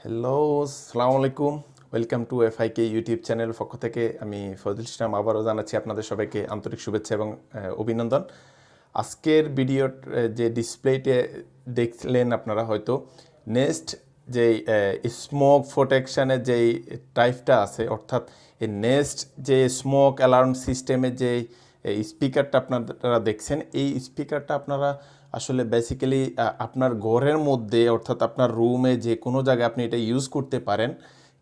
Hello, আসসালামু আলাইকুম। Welcome to এফআইকে YouTube channel পক্ষ থেকে আমি ফয়জুল ইসলাম আবারও জানাচ্ছি আপনাদের সবাইকে আন্তরিক শুভেচ্ছা এবং অভিনন্দন। আজকের ভিডিওর যে ডিসপ্লেতে দেখলেন আপনারা হয়তো নেক্সট যেই স্মোক প্রোটেকশানের যেই টাইপটা আছে, অর্থাৎ এই নেক্সট যে স্মোক অ্যালার্ম সিস্টেমের যে স্পিকারটা আপনারা দেখছেন, এই স্পিকারটা আপনারা আসলে বেসিক্যালি আপনার ঘরের মধ্যে অর্থাৎ আপনার রুমে যে কোনো জায়গায় আপনি এটা ইউজ করতে পারেন।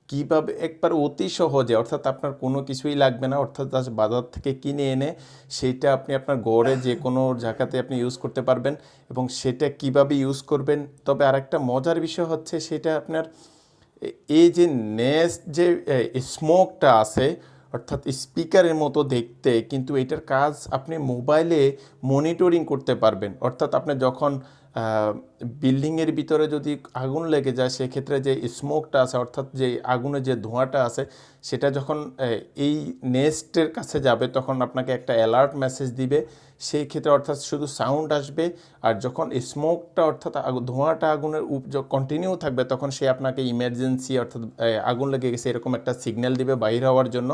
কীভাবে? একবার অতি সহজে, অর্থাৎ আপনার কোনো কিছুই লাগবে না, অর্থাৎ জাস্ট বাজার থেকে কিনে এনে সেইটা আপনি আপনার ঘরে যে কোনো জায়গাতে আপনি ইউজ করতে পারবেন। এবং সেটা কিভাবে ইউজ করবেন, তবে আরেকটা মজার বিষয় হচ্ছে সেটা আপনার এই যে নেক্সট যে স্মোকটা আছে, অর্থাৎ স্পিকারের মতো দেখতে, কিন্তু এটার কাজ আপনি মোবাইলে মনিটরিং করতে পারবেন। অর্থাৎ আপনি যখন বিল্ডিংয়ের ভিতরে যদি আগুন লেগে যায়, সেক্ষেত্রে যে স্মোকটা আছে, অর্থাৎ যে আগুনের যে ধোঁয়াটা আছে, সেটা যখন এই নেস্টের কাছে যাবে তখন আপনাকে একটা অ্যালার্ট মেসেজ দিবে। সেই ক্ষেত্রে অর্থাৎ শুধু সাউন্ড আসবে, আর যখন স্মোকটা অর্থাৎ ধোঁয়াটা আগুনের কন্টিনিউ থাকবে, তখন সে আপনাকে ইমার্জেন্সি অর্থাৎ আগুন লেগে গেছে এরকম একটা সিগন্যাল দিবে বাইরে হওয়ার জন্য।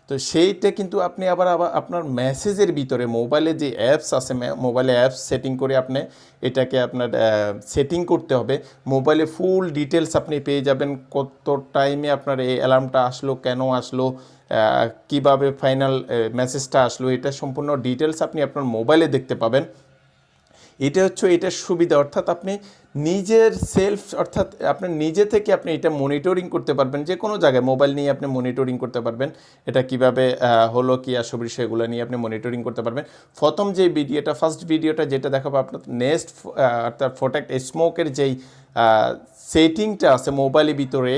তো সেইটা কিন্তু আপনি আবার আপনার মেসেজের ভিতরে মোবাইলে যে অ্যাপস আছে, মোবাইলে অ্যাপস সেটিং করে আপনি এটাকে আপনার সেটিং করতে হবে। মোবাইলে ফুল ডিটেলস আপনি পেয়ে যাবেন, কত টাইমে আপনার এই অ্যালার্মটা আসলো, কেন আসলো, কিভাবে ফাইনাল মেসেজটা আসলো, এটা সম্পূর্ণ ডিটেলস আপনি আপনার মোবাইলে দেখতে পাবেন। এটা হচ্ছে এটার সুবিধা, অর্থাৎ আপনি নিজের সেলফ, অর্থাৎ আপনার নিজে থেকে আপনি এটা মনিটরিং করতে পারবেন। যে কোনো জায়গায় মোবাইল নিয়ে আপনি মনিটরিং করতে পারবেন, এটা কিভাবে হলো কি আসবে সেগুলো নিয়ে আপনি মনিটরিং করতে পারবেন। প্রথম যে ভিডিওটা, ফার্স্ট ভিডিওটা যেটা দেখাবো আপনার নেক্সট অর্থাৎ প্রোটেক্ট স্মোকের যেই সেটিংটা আছে মোবাইলের ভিতরে,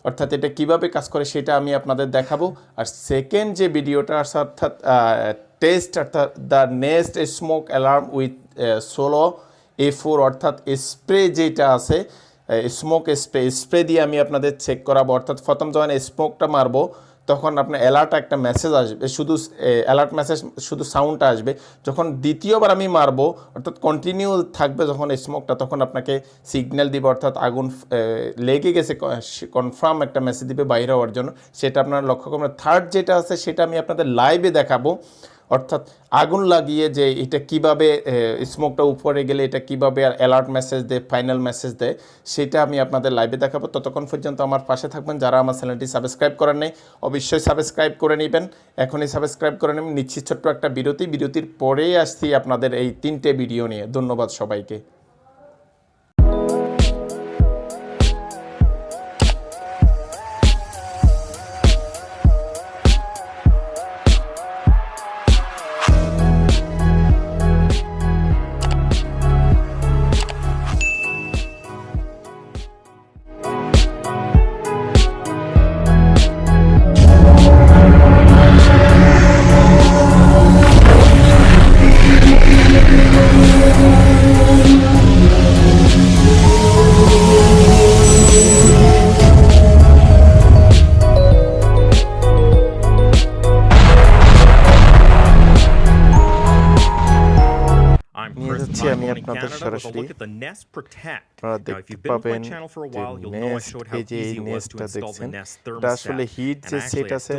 অর্থাৎ এটা কিভাবে কাজ করে সেটা আমি আপনাদের দেখাবো। আর সেকেন্ড যে ভিডিওটা আছে অর্থাৎ টেস্ট, অর্থাৎ the next smoke alarm with solo A4, অর্থাৎ স্প্রে যেটা আছে স্মোক স্প্রে দিয়ে আমি আপনাদের চেক করাবো। অর্থাৎ প্রথম যখন স্মোকটা মারবো তখন আপনার অ্যালার্ট একটা মেসেজ আসবে, শুধু অ্যালার্ট মেসেজ, শুধু সাউন্ডটা আসবে। যখন দ্বিতীয়বার আমি মারবো, অর্থাৎ কন্টিনিউ থাকবে যখন স্মোকটা, তখন আপনাকে সিগন্যাল দিবে, অর্থাৎ আগুন লেগে গেছে কনফার্ম একটা মেসেজ দিবে বাইরে হওয়ার জন্য। সেটা আপনারা লক্ষ্য করবেন। থার্ড যেটা আছে সেটা আমি আপনাদের লাইভে দেখাবো, অর্থাৎ আগুন লাগিয়ে যে এটা কিভাবে স্মোকটা উপরে গেলে এটা কিভাবে অ্যালার্ট মেসেজ দেয়, ফাইনাল মেসেজ দেয়, সেটা আমি আপনাদের লাইভে দেখাবো। ততক্ষণ পর্যন্ত আমার পাশে থাকবেন। যারা আমার চ্যানেলটি সাবস্ক্রাইব করেন নাই অবশ্যই সাবস্ক্রাইব করে নেবেন, এখনই সাবস্ক্রাইব করে নেবেন। নিচ্ছি ছোট্ট একটা বিরতির পরেই আসছি আপনাদের এই 3টে ভিডিও নিয়ে। ধন্যবাদ সবাইকে। আমি আপনাদের সরাসরি আপনারা দেখতে পাবেন যে নেস্ট, এই যে এই নেস্টটা দেখছেন, এটা আসলে হিট যে সেট আছে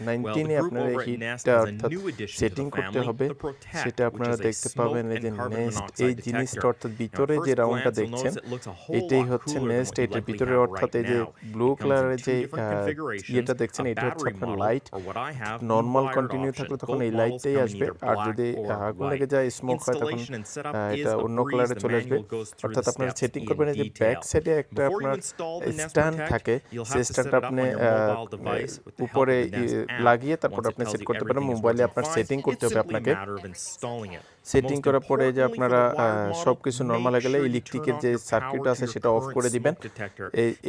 19 আপনারা হিটটা অর্থাৎ সেটিং করতে হবে, সেটা আপনারা দেখতে পাবেন। এই যে নেস্ট এই জিনিসটা, অর্থাৎ ভিতরে যে রাউন্ডটা দেখছেন এটাই হচ্ছে নেস্ট। এটার ভিতরে অর্থাৎ এই যে ব্লু কালারের যে ইয়েটা দেখছেন, এটা হচ্ছে আপনার লাইট। নর্মাল কন্টিনিউ থাকলে তখন এই লাইটটাই আসবে, আর যদি আগুন লেগে যায়, স্মোক হয়, তখন এটা অন্য কালারে চলে আসবে। অর্থাৎ আপনারা সেটিং করবেন এই যে ব্যাক সাইডে একটা আপনার স্ট্যান্ড থাকে, সেই স্ট্যান্ডটা আপনি উপরে লাগিয়ে তারপর আপনি সেট করতে পারেন। মোবাইলে আপনার সেটিং করতে হবে আপনাকে। সেটিং করার পরে যে আপনারা সব কিছু নর্মাল হয়ে গেলে ইলেকট্রিকের যে সার্কিট আছে সেটা অফ করে দিবেন।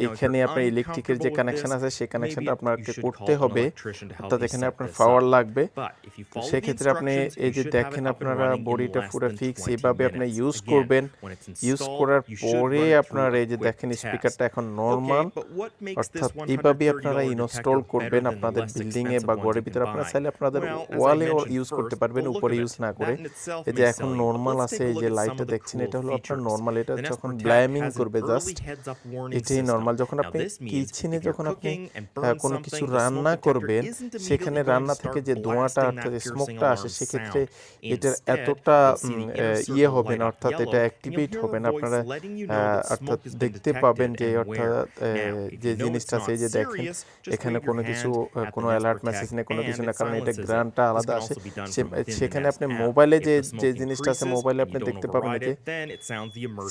এইখানে আপনার ইলেকট্রিকের যে কানেকশন আছে সেই কানেকশনটা আপনাকে করতে হবে, অর্থাৎ এখানে আপনার পাওয়ার লাগবে। সেক্ষেত্রে আপনি এই যে দেখেন আপনারা বডিটা পুরো ফিক্স এভাবে আপনি ইউজ করবেন। ইউজ করার পরে আপনার এই যে দেখেন স্পিকারটা এখন নর্মাল, অর্থাৎ এইভাবে আপনারা ইনস্টল করবেন আপনাদের বিল্ডিংয়ে বা ঘরের ভিতরে। আপনারা চাইলে আপনাদের ওয়ালেও ইউজ করতে পারবেন, উপরে ইউজ না করে। এই যে এখন নর্মাল আছে, এই যে লাইটটা দেখছেন এটা হলো আপনার নর্মাল। এটা যখন ব্লাইমিং করবে জাস্ট এটাই নর্মাল। যখন আপনি কিচেনে যখন আপনি কোনো কিছু রান্না করবেন, সেখানে রান্না থেকে যে ধোঁয়াটা অর্থাৎ স্মোকটা আসে, সেক্ষেত্রে এটার এতটা ইয়ে হবে না, অর্থাৎ এটা অ্যাক্টিভেট হবে না। আপনারা অর্থাৎ দেখতে পাবেন যে অর্থাৎ যে জিনিসটা আছে, এই যে দেখেন এখানে কোনো কিছু কোনো অ্যালার্ট মেসেজ নেই, কোনো কিছু না, কারণ এটা গ্রানটা আলাদা আসে। সেখানে আপনি মোবাইলে যে জিনিসটা আছে, মোবাইলে আপনি দেখতে পাবেন যে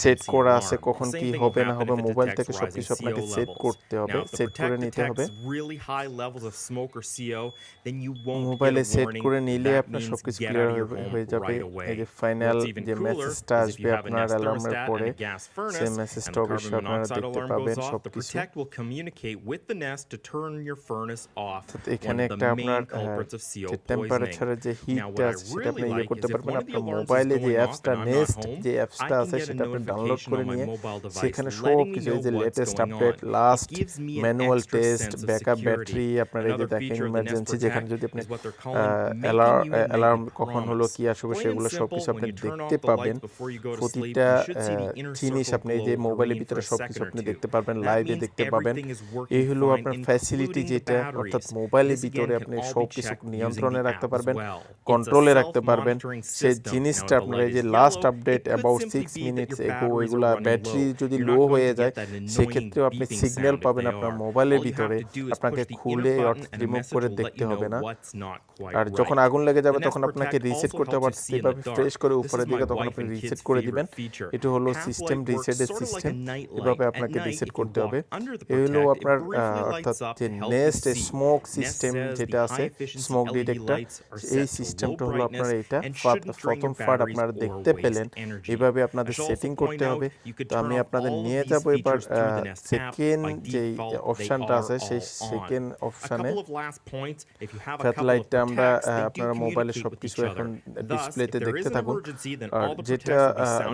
সেট করা আছে কখন কি হবে না হবে। মোবাইল থেকে সবকিছু আপনাকে সেট করতে হবে, সেট করে নিতে হবে। মোবাইলে সেট করে নিলে আপনার সবকিছু ক্লিয়ার হয়ে যাবে। এই যে ফাইনাল যে মেসেজটা আসবে আপনার অ্যালার্মের পরে, সেই মেসেজটা অবশ্যই আপনারা দেখতে পাবেন সবকিছু। এখানে একটা আপনার যে টেম্পারেচারের যে হিটটা আছে সেটা আপনি ইয়ে করতে পারবেন। আপনার মোবাইলে যে অ্যাপসটা নেস্ট যে অ্যাপসটা আছে সেটা আপনি ডাউনলোড করে নিয়ে সেখানে সব কিছু, এই যে latest update, last manual test, backup battery, আপনার এই যে দেখেন ইমার্জেন্সি, যেখানে যদি আপনি অ্যালার্ম কখন হলো কি আসবে সেগুলো সবকিছু আপনি দেখতে পাবেন। প্রতিটা জিনিস আপনি এই যে মোবাইলের ভিতরে সবকিছু আপনি দেখতে পারবেন, লাইভে দেখতে পাবেন। এই হলো আপনার ফ্যাসিলিটি, যেটা অর্থাৎ মোবাইলের ভিতরে আপনি সবকিছু নিয়ন্ত্রণে রাখতে পারবেন, কন্ট্রোলে রাখতে পারবেন। সেই জিনিসটা আপনার এই যে লাস্ট আপডেট অ্যাবাউট 6 মিনিটস এগো, এগুলা ব্যাটারি যদি লো হয়ে যায় সেক্ষেত্রেও আপনি সিগন্যাল পাবেন আপনার মোবাইলের ভিতরে। আপনাকে খুলে রিমুভ করে দেখতে হবে না। আর যখন আগুন লেগে যাবে তখন আপনাকে রিসেট করতে হবে, এভাবে ফ্রেশ করে উপরের দিকে তখন আপনি রিসেট করে দিবেন। এটা হলো সিস্টেম রিসেটের সিস্টেম, এভাবে আপনাকে রিসেট করতে হবে। এই হলো আপনার অর্থাৎ যে নেস্ট স্মোক সিস্টেম যেটা আছে, স্মোক ডিটেক্টর, এই সিস্টেমটা হলো আপনার এইটা প্রথম পার্ট আপনারা দেখতে পেলেন। এইভাবে আপনাদের সেটিং করতে হবে। তো আমি আপনাদের নিয়ে যাব এবার সেকেন্ড যে অপশনটা আছে, সেই সেকেন্ড অপশনে স্যাটেলাইটটা আমরা আপনারা মোবাইলে সবকিছু এখন ডিসপ্লেতে দেখতে থাকুন। আর যেটা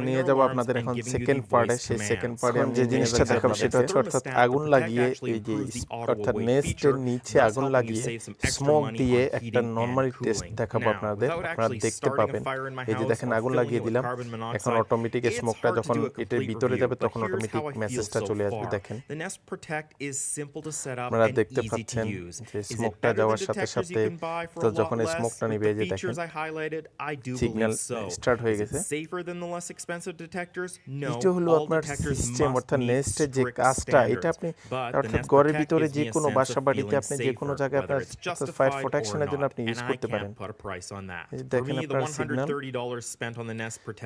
নিয়ে যাব আপনাদের এখন সেকেন্ড পার্টে, সেই সেকেন্ড পার্টে আমি যে জিনিসটা দেখাবো সেটা হচ্ছে অর্থাৎ আগুন লাগিয়ে এই যে অর্থাৎ নেস্টের নিচে আগুন লাগিয়ে স্মোক দিয়ে একটা নরমালি টেস্ট দেখাবো আপনাদের, আপনারা দেখতে পাবেন। এই যে দেখেন আগুন লাগিয়ে দিলাম, এখন অটোমেটিক স্মোকটা যখন এটার ভিতরে যাবে তখন অটোমেটিক মেসেজটা চলে আসবে। দেখেন আপনারা দেখতে পাচ্ছেন যে স্মোকটা যাওয়ার সাথে সাথে তো যখন স্মোকটা নিবে, এই যে দেখেন সিগন্যাল স্টার্ট হয়ে গেছে। এটা হলো আপনার সিস্টেম, অর্থাৎ নেস্টের যে কাজটা, এটা আপনি অর্থাৎ ঘরের ভিতরে যে কোনো বাসা বাড়িতে আপনি যে কোনো জায়গায় আপনার ফায়ার প্রোটেকশনের জন্য আপনি ইউজ করতে পারেন। দেখেন আপনার সিগন্যাল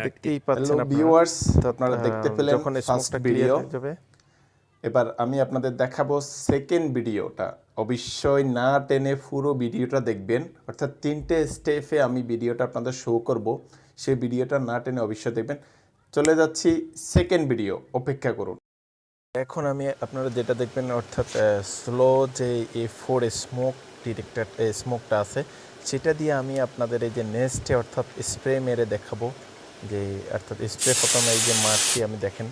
দেখতেই পাচ্ছেন ভিউয়ার্স, তো আপনারা দেখতে পেলেন যখন স্মোকটা ক্লিয়ার হয়ে যাবে। এবার আমি আপনাদের দেখাবো সেকেন্ড ভিডিওটা। অবশ্যই না টেনে পুরো ভিডিওটা দেখবেন, অর্থাৎ 3টে স্টেপে আমি ভিডিওটা আপনাদের শো করব, সেই ভিডিওটা না টেনে অবশ্যই দেখবেন। চলে যাচ্ছি সেকেন্ড ভিডিও, অপেক্ষা করুন। এখন আমি আপনারা যেটা দেখবেন অর্থাৎ স্লো যে A4 স্মোক ডিটেক্টর স্মোকটা আছে, সেটা দিয়ে আমি আপনাদের এই যে নেস্টে অর্থাৎ স্প্রে মেরে দেখাবো। যে অর্থাৎ স্প্রে প্রথমে এই যে মারছি আমি, দেখেন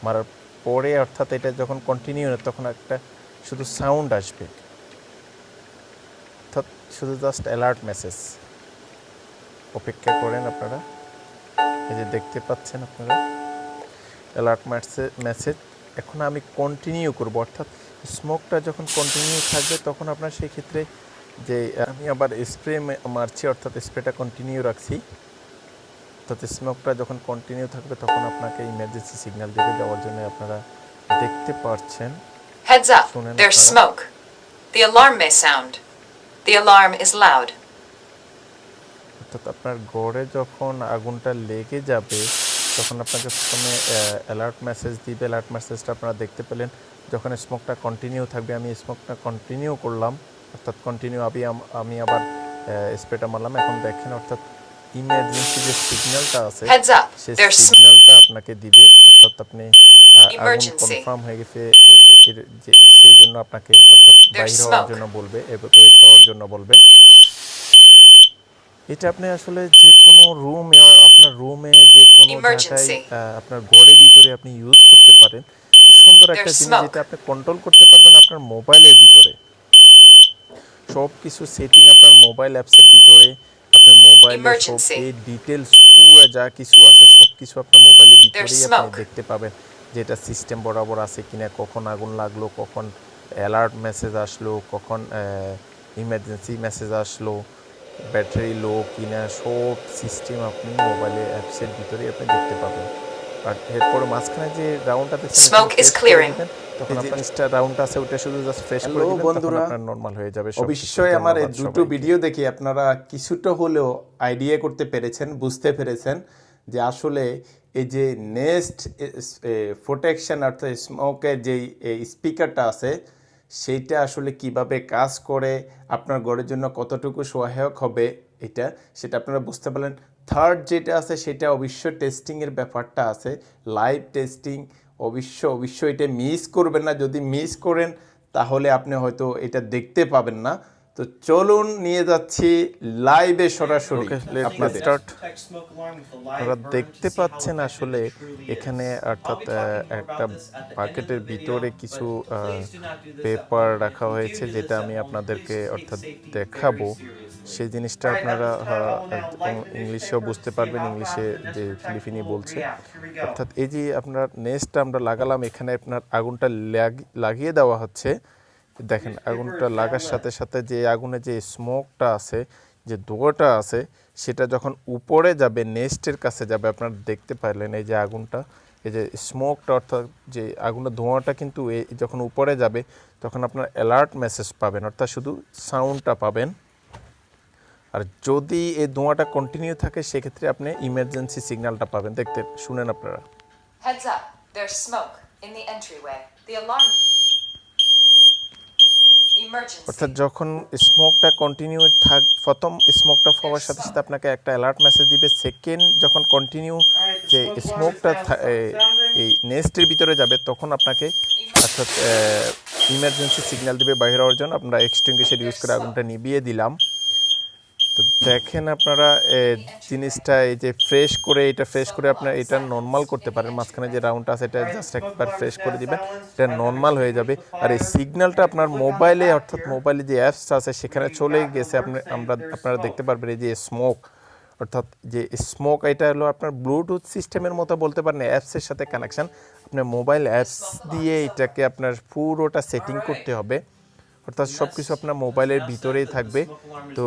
মারার পরে অর্থাৎ এটা যখন কন্টিনিউ হয় তখন একটা শুধু সাউন্ড আসবে, অর্থাৎ শুধু জাস্ট অ্যালার্ট মেসেজ। অপেক্ষা করেন আপনারা, এই যে দেখতে পাচ্ছেন আপনারা অ্যালার্ট মেসেজ। এখন আমি কন্টিনিউ করব, অর্থাৎ স্মোকটা যখন কন্টিনিউ থাকবে তখন আপনার সেই ক্ষেত্রে যে আমি আবার স্প্রে মারছি, অর্থাৎ স্প্রেটা কন্টিনিউ রাখছি। অর্থাৎ স্মোকটা যখন কন্টিনিউ থাকবে তখন আপনাকে ইমার্জেন্সি সিগন্যাল দেবে, যাওয়ার জন্য আপনারা দেখতে পাচ্ছেন। Heads up, there's smoke. The alarm may sound. The alarm is loud. অর্থাৎ আপনার ঘরে যখন আগুনটা লেগে যাবে তখন আপনাকে প্রথমে অ্যালার্ট মেসেজ দিবে। অ্যালার্ট মেসেজটা আপনারা দেখতে পেলেন। যখন স্মোকটা কন্টিনিউ থাকবে, আমি স্মোকটা কন্টিনিউ করলাম, অর্থাৎ কন্টিনিউ আমি আবার স্প্রেটা মারলাম। এখন দেখেন অর্থাৎ ইমার্জেন্সি যে সিগন্যালটা আছে সেই সিগন্যালটা আপনাকে দিবে, অর্থাৎ আপনি আগুন কনফার্ম হয়ে গেছে সেই জন্য আপনাকে অর্থাৎ বাইরে হওয়ার জন্য বলবে, এভাকুয়েট হওয়ার জন্য বলবে। এটা আপনি আসলে যে কোনো রুমে, আপনার রুমে যে কোনো জায়গায় Emergency. আপনার ঘরের ভিতরে আপনি ইউজ করতে পারেন। সুন্দর একটা There's জিনিস যেটা smoke. আপনি কন্ট্রোল করতে পারবেন আপনার মোবাইলের ভিতরে। সব কিছু সেটিং আপনার মোবাইল অ্যাপসের ভিতরে, আপনার মোবাইলে সব Emergency. এই ডিটেলস পুরো যা কিছু আছে সব কিছু আপনার মোবাইলের There's ভিতরেই আপনি smoke. দেখতে পাবেন, যেটা সিস্টেম বরাবর আছে কিনা, কখন আগুন লাগলো, কখন অ্যালার্ট মেসেজ আসলো, কখন ইমার্জেন্সি মেসেজ আসলো, ব্যাটারি লো কিনা, সব সিস্টেম আপনি মোবাইলে অ্যাপসের ভিতরেই আপনি দেখতে পাবেন। আর এরপরে মাঝখানে যে রাউন্ডটা দেখছেন এখানে Smoke is ফ্রেশ করে clearing. দিবেন, তখন আপনার জিনিসটা রাউন্ডটা আছে ওটা শুধু জাস্ট ফ্রেশ করে দিবেন, তখন আপনার নরমাল হয়ে যাবে সব কিছু। অবশ্যই আমার এই ধন্যবাদ দুটো সবাইকে। ভিডিও দেখে আপনারা কিছুটা হলেও আইডিয়া করতে পেরেছেন, বুঝতে পেরেছেন যে আসলে এই যে নেস্ট প্রোটেকশন অর্থাৎ স্মোকের যেই স্পিকারটা আছে সেইটা আসলে কিভাবে কাজ করে, আপনার ঘরের জন্য কতটুকু সহায়ক হবে এটা, সেটা আপনারা বুঝতে পারলেন। থার্ড যেটা আছে সেটা অবশ্যই টেস্টিংয়ের ব্যাপারটা আছে, লাইভ টেস্টিং। অবশ্যই এটা মিস করবেন না, যদি মিস করেন তাহলে আপনি হয়তো এটা দেখতে পাবেন না। তো চলুন নিয়ে যাচ্ছি লাইভে সরাসরি আপনাদের। স্টার্ট। আপনারা দেখতে পাচ্ছেন আসলে এখানে অর্থাৎ একটা বাকেটের ভিতরে কিছু পেপার রাখা হয়েছে, যেটা আমি আপনাদেরকে অর্থাৎ দেখাবো। সেই জিনিসটা আপনারা ইংলিশেও বুঝতে পারবেন, ইংলিশে যে ফিলিপিনি বলছে। অর্থাৎ এই যে আপনার নেস্টটা আমরা লাগালাম, এখানে আপনার আগুনটা লাগিয়ে দেওয়া হচ্ছে। দেখেন আগুনটা লাগার সাথে সাথে যে আগুনে যে স্মোকটা আছে, যে ধোঁয়াটা আছে, সেটা যখন উপরে যাবে, নেস্টের কাছে যাবে, আপনারা দেখতে পারলেন এই যে আগুনটা, এই যে স্মোকটা অর্থাৎ যে আগুনের ধোঁয়াটা কিন্তু যখন উপরে যাবে তখন আপনার অ্যালার্ট মেসেজ পাবেন, অর্থাৎ শুধু সাউন্ডটা পাবেন। আর যদি এই ধোঁয়াটা কন্টিনিউ থাকে সেক্ষেত্রে আপনি ইমার্জেন্সি সিগন্যালটা পাবেন। দেখতে শুনেন আপনারা। Heads up. There's smoke in the entryway. The alarm. Emergency. অর্থাৎ যখন স্মোকটা কন্টিনিউ প্রথম স্মোকটা হওয়ার সাথে সাথে আপনাকে একটা অ্যালার্ট মেসেজ দিবে। সেকেন্ড যখন কন্টিনিউ যে স্মোকটা এই নেস্টের ভিতরে যাবে তখন আপনাকে অর্থাৎ ইমার্জেন্সি সিগন্যাল দিবে বাইরে হওয়ার জন্য। আমরা এক্সটিংগুইশার ইউজ করে আগুনটা নিভিয়ে দিলাম। তো দেখেন আপনারা জিনিসটা এই যে ফ্রেশ করে আপনারা এটা নর্মাল করতে পারেন। মাঝখানে যে রাউন্ডটা আছে এটা জাস্ট একবার ফ্রেশ করে দিবেন, এটা নর্মাল হয়ে যাবে। আর এই সিগন্যালটা আপনার মোবাইলে অর্থাৎ মোবাইলে যে অ্যাপস আছে সেখানে চলে গেছে। আপনারা দেখতে পারবেন এই যে স্মোক, অর্থাৎ যে স্মোক এটা হলো আপনার ব্লুটুথ সিস্টেমের মতো বলতে পারেন, অ্যাপসের সাথে কানেকশান। আপনার মোবাইল অ্যাপস দিয়ে এটাকে আপনার পুরোটা সেটিং করতে হবে, অর্থাৎ সব কিছু আপনার মোবাইলের ভিতরেই থাকবে। তো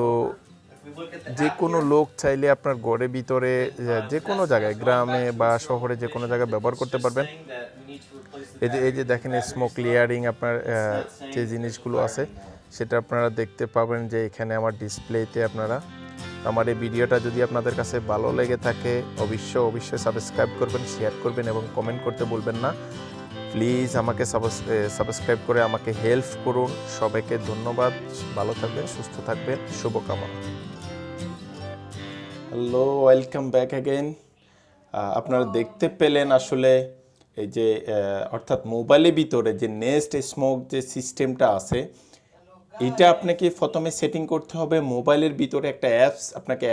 যে কোনো লোক চাইলে আপনার ঘরের ভিতরে যে কোনো জায়গায়, গ্রামে বা শহরে যে কোনো জায়গায় ব্যবহার করতে পারবেন। এই যে দেখেন স্মোক ক্লিয়ারিং আপনার যে জিনিসগুলো আছে সেটা আপনারা দেখতে পাবেন যে এখানে আমার ডিসপ্লেতে। আপনারা আমার এই ভিডিওটা যদি আপনাদের কাছে ভালো লেগে থাকে অবশ্যই সাবস্ক্রাইব করবেন, শেয়ার করবেন এবং কমেন্ট করতে বলবেন না। প্লিজ আমাকে সাবস্ক্রাইব করে আমাকে হেল্প করুন। সবাইকে ধন্যবাদ। ভালো থাকবেন, সুস্থ থাকবেন, শুভকামনা। Hello, welcome back again. আপনারা দেখতে পেলেন আসলে এই যে অর্থাৎ মোবাইলের ভিতরে যে নেস্ট স্মোক যে সিস্টেমটা আছে, এটা আপনাকে প্রথমে সেটিং করতে হবে। মোবাইলের ভিতরে একটা অ্যাপস আপনাকে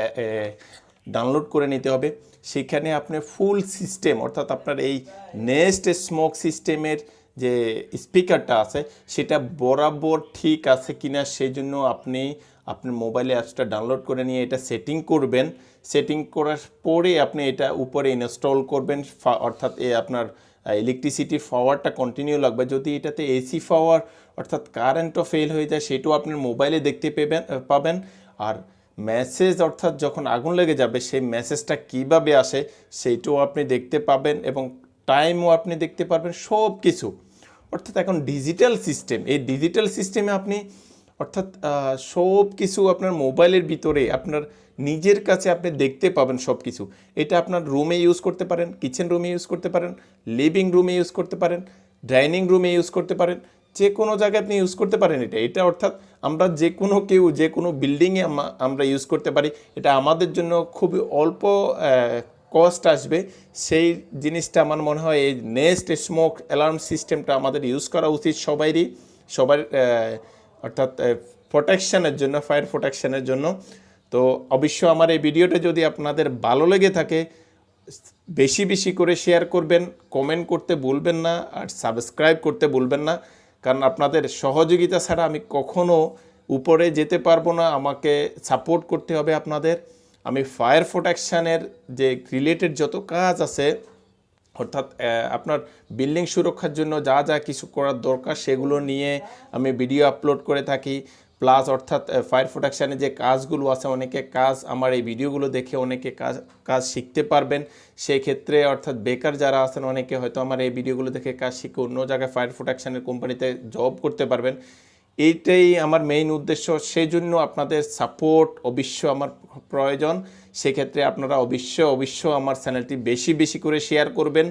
ডাউনলোড করে নিতে হবে। সেখানে আপনি ফুল সিস্টেম অর্থাৎ আপনার এই নেস্ট স্মোক সিস্টেমের যে স্পিকারটা আছে সেটা বরাবর ঠিক আছে কিনা সেই জন্য আপনি আপনার মোবাইলে অ্যাপসটা ডাউনলোড করে নিয়ে এটা সেটিং করবেন। সেটিং করার পরে আপনি এটা উপরে ইনস্টল করবেন, অর্থাৎ আপনার ইলেকট্রিসিটি পাওয়ারটা কন্টিনিউ লাগবে। যদি এটাতে এসি পাওয়ার অর্থাৎ কারেন্টও ফেল হয়ে যায় সেটাও আপনার মোবাইলে দেখতে পাবেন। আর মেসেজ অর্থাৎ যখন আগুন লেগে যাবে সেই মেসেজটা কীভাবে আসে সেইটাও আপনি দেখতে পাবেন এবং টাইমও আপনি দেখতে পারবেন, সব কিছু। অর্থাৎ এখন ডিজিটাল সিস্টেম, এই ডিজিটাল সিস্টেমে আপনি অর্থাৎ সব কিছু আপনার মোবাইলের ভিতরে আপনার নিজের কাছে আপনি দেখতে পাবেন সব কিছু। এটা আপনার রুমে ইউজ করতে পারেন, কিচেন রুমে ইউজ করতে পারেন, লিভিং রুমে ইউজ করতে পারেন, ডাইনিং রুমে ইউজ করতে পারেন, যে কোনো জায়গায় আপনি ইউজ করতে পারেন। এটা অর্থাৎ আমরা যে কোনো বিল্ডিংয়ে আমরা ইউজ করতে পারি। এটা আমাদের জন্য খুবই অল্প কস্ট আসবে। সেই জিনিসটা আমার মনে হয় এই নেস্ট স্মোক অ্যালার্ম সিস্টেমটা আমাদের ইউজ করা উচিত সবার অর্থাৎ প্রোটেকশানের জন্য, ফায়ার প্রোটেকশানের জন্য। তো অবশ্য আমার এই ভিডিওটা যদি আপনাদের ভালো লেগে থাকে বেশি বেশি করে শেয়ার করবেন, কমেন্ট করতে ভুলবেন না, আর সাবস্ক্রাইব করতে ভুলবেন না, কারণ আপনাদের সহযোগিতা ছাড়া আমি কখনো উপরে যেতে পারবো না। আমাকে সাপোর্ট করতে হবে আপনাদের। আমি ফায়ার প্রোটেকশানের যে রিলেটেড যত কাজ আছে, অর্থাৎ আপনার বিল্ডিং সুরক্ষার জন্য যা যা কিছু করার দরকার সেগুলো নিয়ে আমি ভিডিও আপলোড করে থাকি। প্লাস অর্থাৎ ফায়ার প্রোটেকশানে যে কাজগুলো আছে, অনেকে কাজ আমার এই ভিডিওগুলো দেখে অনেকে কাজ শিখতে পারবেন। সেই ক্ষেত্রে অর্থাৎ বেকার যারা আছেন অনেকে হয়তো আমার এই ভিডিওগুলো দেখে কাজ শিখে অন্য জায়গায় ফায়ার প্রোটেকশানের কোম্পানিতে জব করতে পারবেন। এইটাই আমার মেইন উদ্দেশ্য। সেই জন্য আপনাদের সাপোর্ট অবশ্য আমার প্রয়োজন। সেক্ষেত্রে আপনারা অবশ্য আমার চ্যানেলটি বেশি বেশি করে শেয়ার করবেন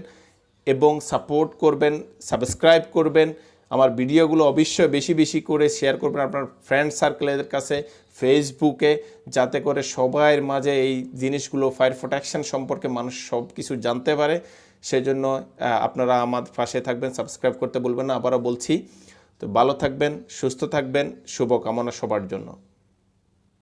এবং সাপোর্ট করবেন, সাবস্ক্রাইব করবেন। আমার ভিডিওগুলো অবশ্যই বেশি বেশি করে শেয়ার করবেন আপনার ফ্রেন্ড সার্কেলের কাছে, ফেসবুকে, যাতে করে সবার মাঝে এই জিনিসগুলো ফায়ার প্রোটেকশন সম্পর্কে মানুষ সব কিছু জানতে পারে। সেজন্য আপনারা আমার পাশে থাকবেন, সাবস্ক্রাইব করতে ভুলবেন না। আবারও বলছি, তো ভালো থাকবেন, সুস্থ থাকবেন, শুভকামনা সবার জন্য।